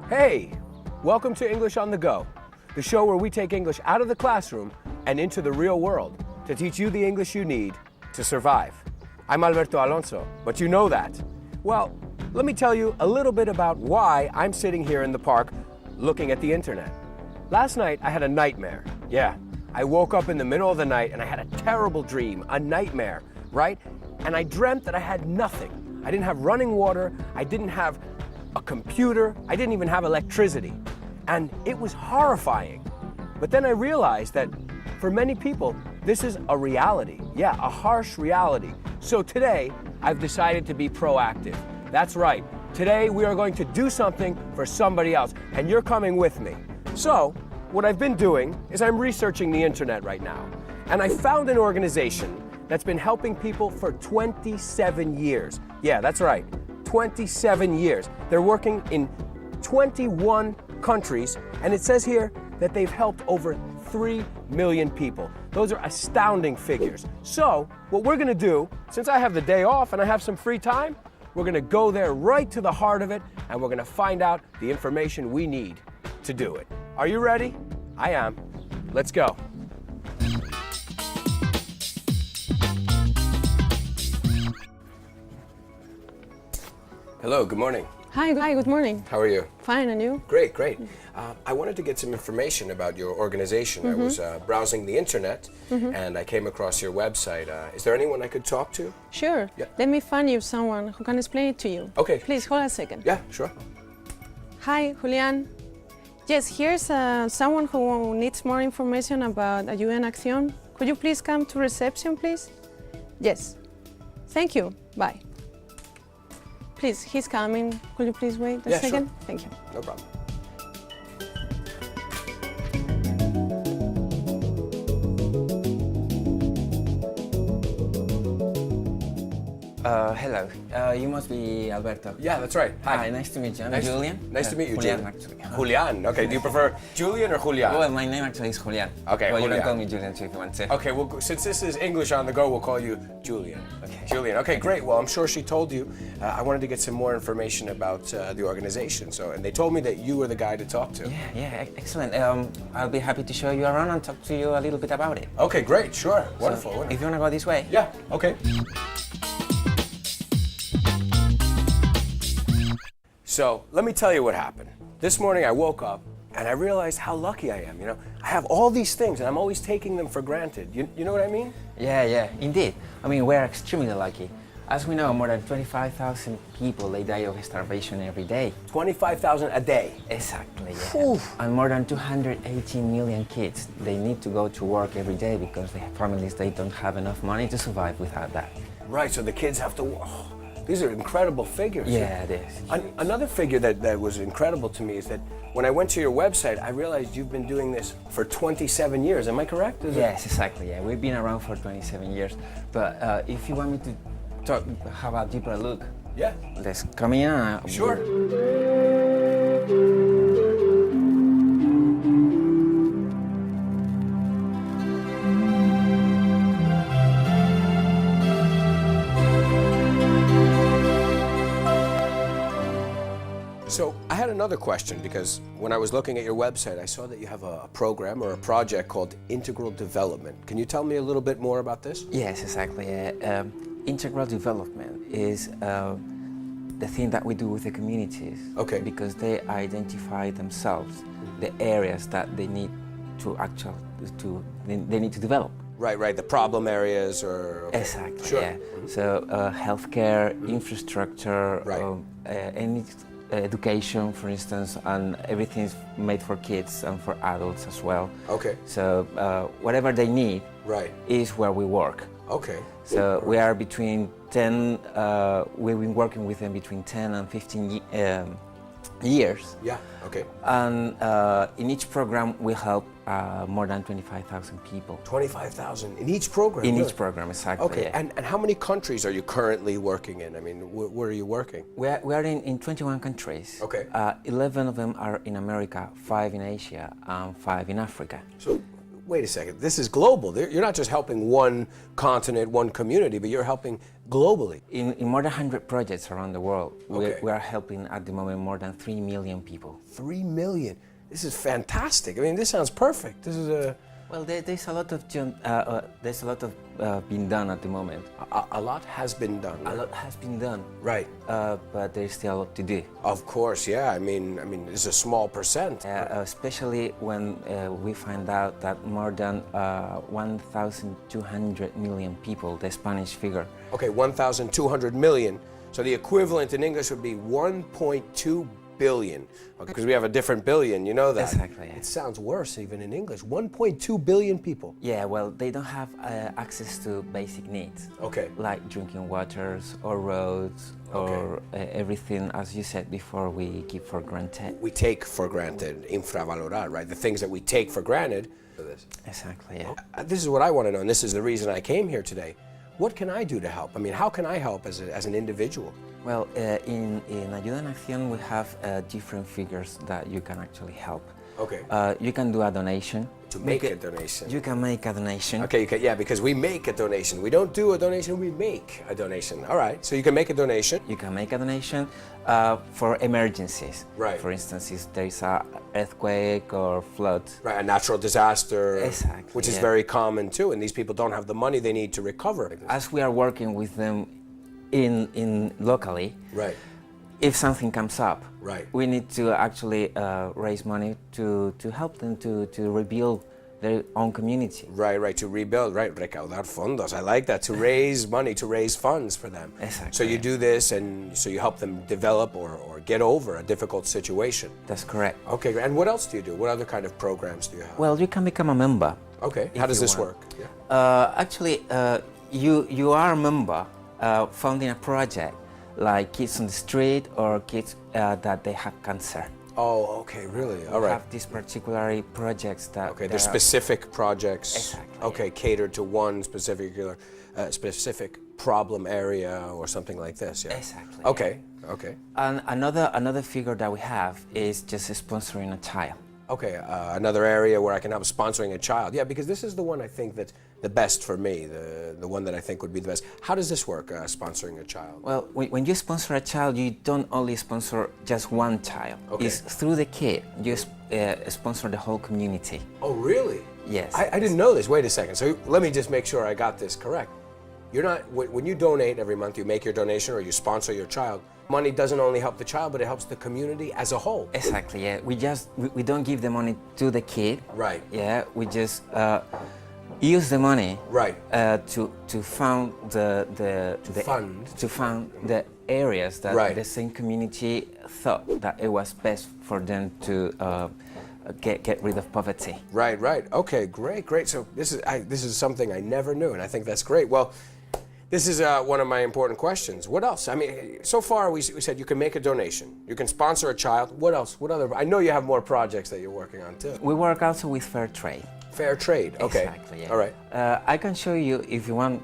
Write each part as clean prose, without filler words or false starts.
Hey, welcome to English on the Go, the show where we take English out of the classroom and into the real world to teach you the English you need to survive. I'm Alberto Alonso, but you know that. Well, let me tell you a little bit about why I'm sitting here in the park looking at the internet. Last night I had a nightmare. Yeah, I woke up in the middle of the night and I had a terrible dream, a nightmare, right? And I dreamt that I had nothing. I didn't have running water, I didn't have a computer, I didn't even have electricity. And it was horrifying. But then I realized that for many people, this is a reality. Yeah, a harsh reality. So today, I've decided to be proactive. That's right. Today, we are going to do something for somebody else, and you're coming with me. So, what I've been doing is I'm researching the internet right now. And I found an organization that's been helping people for 27 years. Yeah, that's right. 27 years. They're working in 21 countries, and it says here that they've helped over 3 million people. Those are astounding figures. So, what we're gonna do, since I have the day off and I have some free time, we're gonna go there right to the heart of it, and we're gonna find out the information we need to do it. Are you ready? I am. Let's go. Hello, good morning. Hi, good morning. How are you? Fine, and you? Great, great. I wanted to get some information about your organization. I was browsing the internet and I came across your website. Is there anyone I could talk to? Sure. Yeah. Let me find you someone who can explain it to you. Okay. Please, hold a second. Yeah, sure. Hi, Julian. Yes, here's someone who needs more information about AYUDA En Accion. Could you please come to reception, please? Yes. Thank you. Bye. Please, he's coming. Could you please wait a second? Sure. Thank you. No problem. Hello. You must be Alberto. Yeah, that's right. Hi, nice to meet you. I'm Julian. Nice to meet you, Julian, Julian. actually. Julian. Okay, do you prefer Julian or Julian? Well, my name actually is Julian. Okay, well, you Julian. can call me Julian too if you want to. Okay, well, since this is English on the Go, we'll call you Julian. Okay. Julian. Okay, great. Well, I'm sure she told you. I wanted to get some more information about the organization. And they told me that you were the guy to talk to. Yeah, excellent. I'll be happy to show you around and talk to you a little bit about it. Okay, great. Sure. Wonderful. So, if you want to go this way. Yeah. Okay. So let me tell you what happened. This morning I woke up and I realized how lucky I am. You know, I have all these things and I'm always taking them for granted. You know what I mean? Yeah, indeed. I mean, we're extremely lucky. As we know, more than 25,000 people, they die of starvation every day. 25,000 a day. Exactly, yeah. And more than 218 million kids, they need to go to work every day because their families, they don't have enough money to survive without that. Right, so the kids have to. These are incredible figures. Yeah, it is. Another figure that was incredible to me is that when I went to your website, I realized you've been doing this for 27 years. Am I correct? Yes, exactly. Yeah, we've been around for 27 years. But if you want me to talk, have a deeper look, yeah, let's come in. Sure. So I had another question because when I was looking at your website, I saw that you have a program or a project called Integral Development. Can you tell me a little bit more about this? Yes, exactly. Integral development is the thing that we do with the communities. Okay. Because they identify themselves the areas that they need to they need to develop. Right. The problem areas or... Okay. Exactly. Sure. Yeah. So healthcare, infrastructure, Right. any education, for instance, and everything's made for kids and for adults as well. Okay. So whatever they need Right. is where we work. Okay. So we are between 10, we've been working with them between 10 and 15 years. Yeah, okay. And in each program we help more than 25,000 people. 25,000 in each program? In really? each program, exactly. Okay, yeah. and how many countries are you currently working in? I mean, where are you working? We are in 21 countries. Okay. 11 of them are in America, 5 in Asia, and 5 in Africa. So, wait a second, this is global. You're not just helping one continent, one community, but you're helping globally? In more than 100 projects around the world, Okay. we are helping at the moment more than 3 million people. 3 million. This is fantastic. I mean, this sounds perfect. This is a... Well, there's a lot of being done at the moment. A lot has been done. A lot has been done, Right. but there's still a lot to do. Of course, yeah. I mean, it's a small percent. Especially when we find out that more than 1,200 million people, the Spanish figure. Okay, 1,200 million. So the equivalent in English would be 1.2 billion. Because we have a different billion, you know that. Exactly. Yeah. It sounds worse even in English. 1.2 billion people. Yeah, well, they don't have access to basic needs. Okay. Like drinking waters or roads or everything, as you said before, we keep for granted. We take for granted, infravalorar, right? The things that we take for granted. Exactly, yeah. This is what I want to know, and this is the reason I came here today. What can I do to help? I mean, how can I help as an individual? Well, in Ayuda en Acción, we have different figures that you can actually help. Okay. You can do a donation. To make a donation. You can make a donation. Okay, you can, yeah, because we make a donation. We don't do a donation, we make a donation. All right, so you can make a donation. You can make a donation for emergencies. Right. For instance, if there is an earthquake or flood. Right, a natural disaster. Exactly, Which is yeah. very common too, and these people don't have the money they need to recover. As we are working with them in locally, Right. if something comes up, Right. we need to actually raise money to help them to rebuild their own community. Right, to rebuild, right, recaudar fondos. I like that, to raise money, to raise funds for them. Exactly. So you do this, and so you help them develop or get over a difficult situation. That's correct. Okay, great. And what else do you do? What other kind of programs do you have? Well, you can become a member. Okay, if how does you this want. work? Yeah. Actually, you are a member funding a project like Kids on the Street or kids that they have cancer. Oh, okay, really? All We right. have these particular projects that... Okay, there's specific projects. Exactly. Okay, catered to one specific problem area or something like this. Yeah. Exactly. Okay. Okay. And another figure that we have is just sponsoring a child. Okay. Another area where I can help sponsoring a child. Yeah, because this is the one I think that's the best for me. The one that I think would be the best. How does this work? Sponsoring a child. Well, when you sponsor a child, you don't only sponsor just one child. Okay. It's through the kid. You sponsor the whole community. Oh, really? Yes. I didn't know this. Wait a second. So let me just make sure I got this correct. You're not, when you donate every month, you make your donation or you sponsor your child, money doesn't only help the child, but it helps the community as a whole. Exactly, yeah. We don't give the money to the kid. Right. Yeah, we just use the money Right. to fund the areas that Right. the same community thought that it was best for them to get rid of poverty. Right, right. Okay, great. So this is something I never knew, and I think that's great. Well, this is one of my important questions. What else? I mean, so far we said you can make a donation, you can sponsor a child. What else? What other? I know you have more projects that you're working on too. We work also with fair trade. Fair trade. Okay. Exactly. Yeah. All right. I can show you if you want.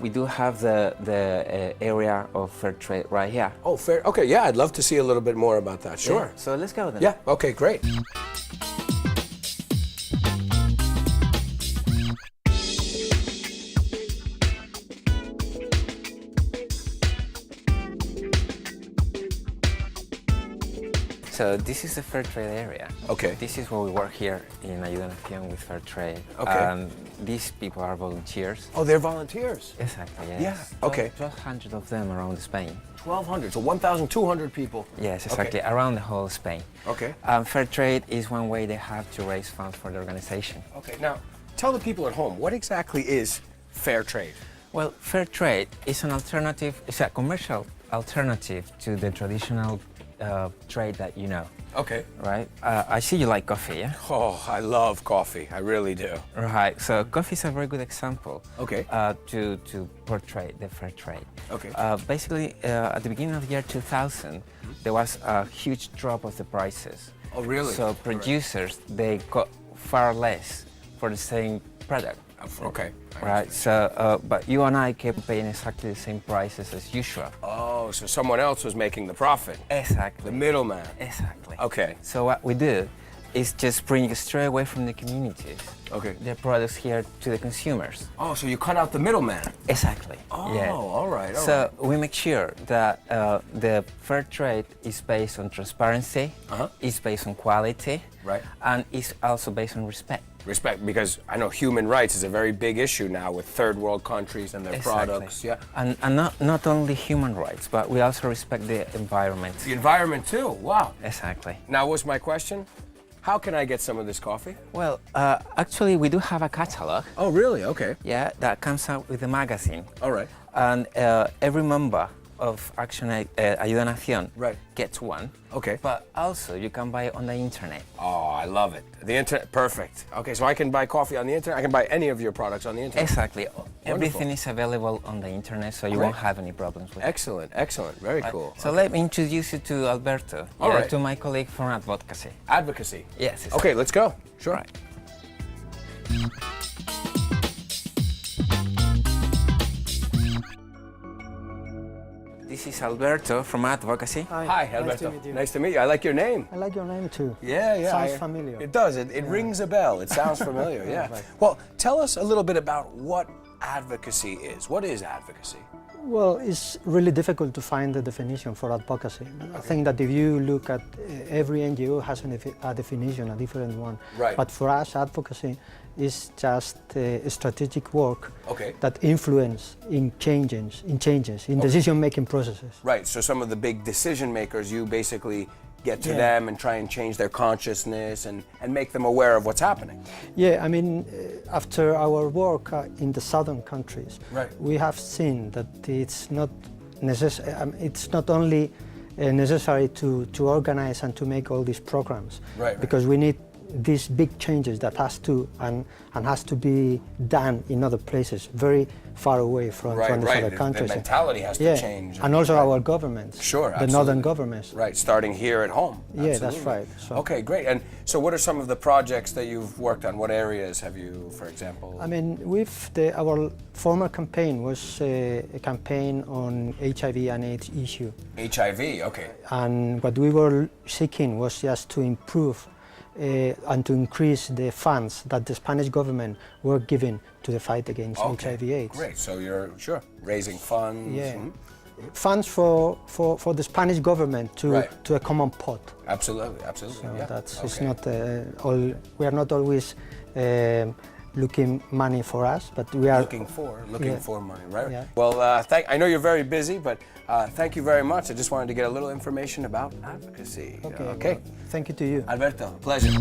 We do have the area of fair trade right here. Oh, fair. Okay. Yeah, I'd love to see a little bit more about that. Sure. Yeah, so let's go then. Yeah. Okay. Great. So this is the fair trade area. Okay. This is where we work here in Ayuda en Acción with fair trade. Okay. These people are volunteers. Oh, they're volunteers. Exactly, yes. Yeah, okay. 1,200 of them around Spain. 1,200. So 1,200 people. Yes, exactly, Okay. around the whole Spain. Okay. Fair trade is one way they have to raise funds for the organization. Okay. Now, tell the people at home, what exactly is fair trade? Well, fair trade is an alternative, it's a commercial alternative to the traditional trade that you know. Okay. Right? I see you like coffee, yeah? Oh, I love coffee. I really do. Right, so coffee is a very good example Okay. to portray the fair trade. Okay. Basically, at the beginning of the year 2000, there was a huge drop of the prices. Oh, really? So producers, they got far less for the same product. Okay. Right, so, but you and I kept paying exactly the same prices as usual. Oh, so someone else was making the profit. Exactly. The middleman. Exactly. Okay. So what we do, It's just bringing straight away from the communities. Okay. The products here to the consumers. Oh, so you cut out the middleman. Exactly. Oh, yeah. all right. All So right. we make sure that the fair trade is based on transparency, is based on quality, Right. and is also based on respect. Respect, because I know human rights is a very big issue now with third world countries and their products. Yeah. And not only human rights, but we also respect the environment. The environment too. Wow. Exactly. Now, what's my question? How can I get some of this coffee? Well, actually, we do have a catalog. Oh, really? Okay. Yeah, that comes out with the magazine. All right. And every member of Action Ayuda en Accion Right. gets one. Okay. But also, you can buy it on the internet. Oh, I love it. The internet, perfect. Okay, so I can buy coffee on the internet. I can buy any of your products on the internet. Exactly. Everything is available on the internet, so you Great. won't have any problems with it. Excellent, excellent. Very cool. So let me introduce you to Alberto, All right. to my colleague from advocacy. Advocacy. Yes. Exactly. Okay, let's go. Sure. Right. This is Alberto from advocacy. Hi, Nice Alberto. to meet you. Nice to meet you. I like your name. I like your name too. Yeah, yeah. Sounds familiar. It does. It rings a bell. It sounds familiar. Yeah. Right. Well, tell us a little bit about what advocacy is. What is advocacy? Well, it's really difficult to find the definition for advocacy. I think that if you look at every NGO has a definition, a different one. Right. But for us, advocacy is just strategic work Okay. that influence in changes, in decision-making processes. Right. So some of the big decision makers, you basically get to Yeah. them and try and change their consciousness and make them aware of what's happening. Yeah, I mean, after our work in the southern countries, Right. we have seen that it's not only necessary to organize and to make all these programs, Right. because we need these big changes that has to be done in other places, very far away from Right, these right. other The countries. mentality has to Yeah, change. and also Right. our governments, Sure, the absolutely. northern governments. Right, starting here at home. Yeah, that's Absolutely. right. So- Okay, great. And so what are some of the projects that you've worked on? What areas have you, for example? I mean, our former campaign was a campaign on HIV and AIDS issue. HIV, okay. And what we were seeking was just to improve and to increase the funds that the Spanish government were giving to the fight against HIV/AIDS. Great. So you're raising funds. Yeah, Mhm. funds for the Spanish government Right. to a common pot. Absolutely, absolutely. So yeah. that's it's Okay. not we are not always looking money for us, but we are looking for money, right? Yeah. Well, I know you're very busy, but thank you very much. I just wanted to get a little information about advocacy. Okay. Okay. Well, thank you to you. Alberto, pleasure.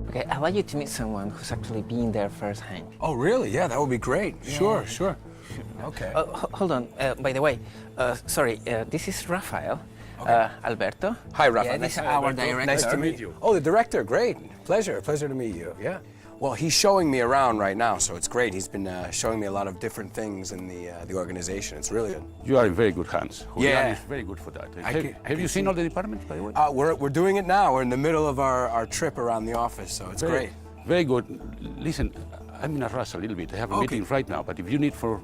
Okay, I'd like you to meet someone who's actually been there firsthand. Oh, really? Yeah, that would be great. Sure, sure. Okay. Hold on. By the way, sorry. This is Rafael. Alberto. Hi, Rafa. Yeah, this is our director. Nice to meet you. Oh, the director. Great. Pleasure to meet you. Yeah. Well, he's showing me around right now, so it's great. He's been showing me a lot of different things in the organization. It's really good. You are in very good hands. Julian Yeah. is very good for that. I Have you seen all the departments, by the way? We're doing it now. We're in the middle of our trip around the office, so it's great. Very good. Listen, I'm in a rush a little bit. I have a meeting right now, but if you need for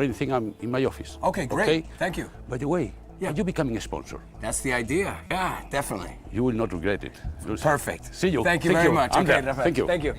anything, I'm in my office. Okay, great. Okay? Thank you. By the way, are you becoming a sponsor? That's the idea. Yeah, definitely. You will not regret it. Perfect. See you. Thank you Thank very you. much. I'm Okay, there. Rafael. Thank you. Thank you.